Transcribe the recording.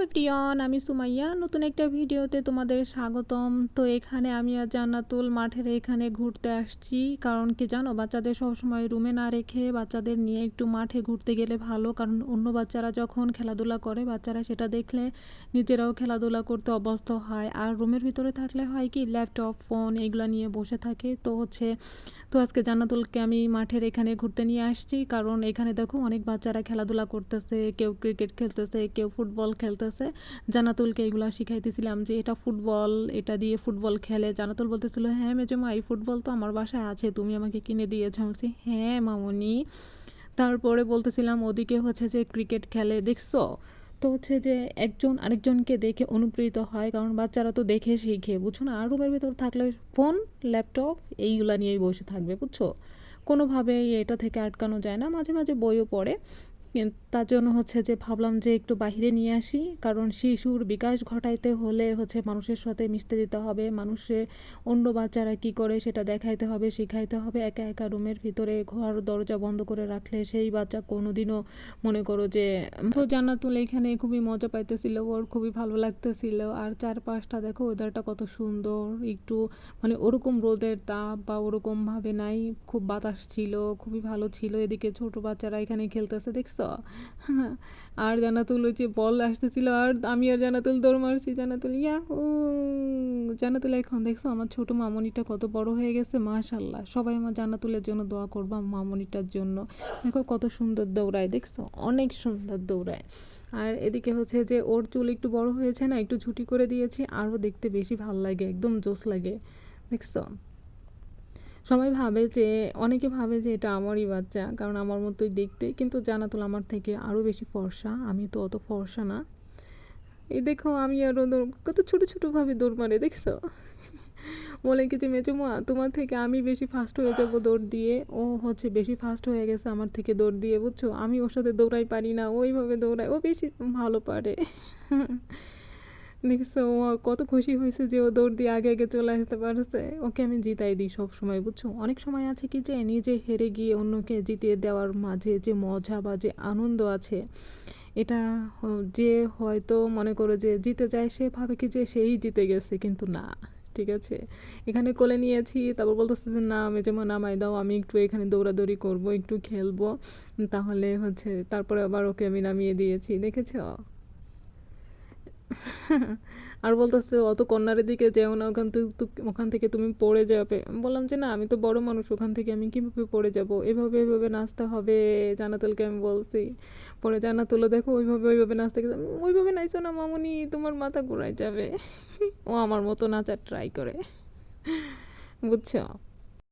Everyone, আমি সুমাইয়া। নতুন একটা ভিডিওতে তোমাদের স্বাগতম। তো এখানে আমি আর জান্নাতুল মাঠের এখানে ঘুরতে আসছি। কারণ কি জানো, বাচ্চাদের সবসময় রুমে না রেখে বাচ্চাদের নিয়ে একটু মাঠে ঘুরতে গেলে ভালো। কারণ অন্য বাচ্চারা যখন খেলাধুলা করে, বাচ্চারা সেটা দেখলে নিজেরাও খেলাধুলা করতে অভ্যস্ত হয়। আর রুমের ভিতরে থাকলে হয় কি, ল্যাপটপ, ফোন এগুলো নিয়ে বসে থাকে। তো আজকে জান্নাতুলকে আমি মাঠের এখানে ঘুরতে নিয়ে আসছি। কারণ এখানে দেখো অনেক বাচ্চারা খেলাধুলা করতেছে, কেউ ক্রিকেট খেলতেছে, কেউ ফুটবল খেলতেছে। জান্নাতুলকে এগুলো শিখাইতেছিলাম যে এটা ফুটবল, এটা দিয়ে ফুটবল খেলে। জান্নাতুল বলতেছিল, হ্যাঁ মেজমা, এই ফুটবল তো আমার বাসায় আছে, তুমি আমাকে কিনে দিয়েছো। আমি বলছি, হ্যাঁ মামনি। তারপরে বলতেছিলাম ওদিকে হচ্ছে যে ক্রিকেট খেলে, দেখছো? তো হচ্ছে যে একজন আরেকজনকে দেখে অনুপ্রেরিত হয়, কারণ বাচ্চারা তো দেখে শিখে, বুঝছো না? আর রুমের ভিতর থাকলে ফোন, ল্যাপটপ এইগুলা নিয়েই বসে থাকবে, বুঝছো? কোনোভাবেই এটা থেকে আটকানো যায় না। মাঝে মাঝে বইও পড়ে, তার জন্য হচ্ছে যে ভাবলাম যে একটু বাইরে নিয়ে আসি। কারণ শিশুর বিকাশ ঘটাইতে হলে হচ্ছে মানুষের সাথে মিশতে দিতে হবে, মানুষের অন্য বাচ্চারা কি করে সেটা দেখাইতে হবে, শিখাইতে হবে। একা একা রুমের ভিতরে ঘর দরজা বন্ধ করে রাখলে সেই বাচ্চা কোনোদিনও, মনে করো যে, তো জান্নাতুল এখানে খুবই মজা পাইতেছিল, ওর খুবই ভালো লাগতেছিল। আর চারপাশটা দেখো, ওয়েদারটা কত সুন্দর। একটু মানে ওরকম রোদের তাপ বা ওরকমভাবে নাই, খুব বাতাস ছিল, খুবই ভালো ছিল। এদিকে ছোট বাচ্চারা এখানে খেলতেছে, দেখছো? আর জান্নাতুল ওই যে বল আসতেছিল, আর আমি আর জান্নাতুল দৌড় মারছি। জান্নাতুল ইয়াহু! জান্নাতুল এখন দেখছো আমার ছোট মামনিটা কত বড় হয়ে গেছে, মাশাল্লাহ। সবাই আমার জান্নাতুলের জন্য দোয়া করবা, মামনিটার জন্য। দেখো কত সুন্দর দৌড়ায়, দেখছো? অনেক সুন্দর দৌড়ায়। আর এদিকে হচ্ছে যে ওর চুল একটু বড় হয়েছে না, একটু ছুটি করে দিয়েছি, আরও দেখতে বেশি ভাল লাগে, একদম জোস লাগে, দেখছো? সবাই ভাবে যে, অনেকে ভাবে যে এটা আমারই বাচ্চা, কারণ আমার মতোই দেখতে। কিন্তু জান্নাতুল আমার থেকে আরও বেশি ফর্সা, আমি তো অত ফর্সা না। এই দেখো আমি আরও কত ছোটো ছোটোভাবে দৌড় মারে, দেখছো? বলে কি যে, মেজমা তোমার থেকে আমি বেশি ফাস্ট হয়ে যাব দৌড় দিয়ে। ও হচ্ছে বেশি ফাস্ট হয়ে গেছে আমার থেকে দৌড় দিয়ে, বুঝছো? আমি ওর সাথে দৌড়াই পারি না, ওইভাবে দৌড়ায়, ও বেশি ভালো পারে। দেখছো ও কত খুশি হয়েছে যে ও দৌড় দিয়ে আগে আগে চলে আসতে পারছে। ওকে আমি জিতাই দিই সব সময়, বুঝছো? অনেক সময় আছে কি যে নিজে হেরে গিয়ে অন্যকে জিতিয়ে দেওয়ার মাঝে যে মজা বা যে আনন্দ আছে, এটা যে হয়তো মনে করো যে জিতে যায়, সে ভাবে কি যে সেই জিতে গেছে, কিন্তু না। ঠিক আছে, এখানে কোলে নিয়েছি, তারপর বলতেছে যে না মেজমা নামাই দাও, আমি একটু এখানে দৌড়াদৌড়ি করব, একটু খেলবো। তাহলে হচ্ছে তারপরে আবার ওকে আমি নামিয়ে দিয়েছি, দেখেছো? আর বলতেছে অত কর্নারের দিকে যেও না, ওখান থেকে তুমি পড়ে যাবে। আমি বললাম যে না, আমি তো বড় মানুষ, ওখান থেকে আমি কীভাবে পড়ে যাব? এভাবে এভাবে নাচতে হবে। জান্নাতুলকে আমি বলছি, পরে জান্নাতুলও দেখো ওইভাবে ওইভাবে নাচতে গেছে। ওইভাবে নাইছো না মামুনি, তোমার মাথা ঘুরাই যাবে। ও আমার মতো নাচার ট্রাই করে, বুঝছো?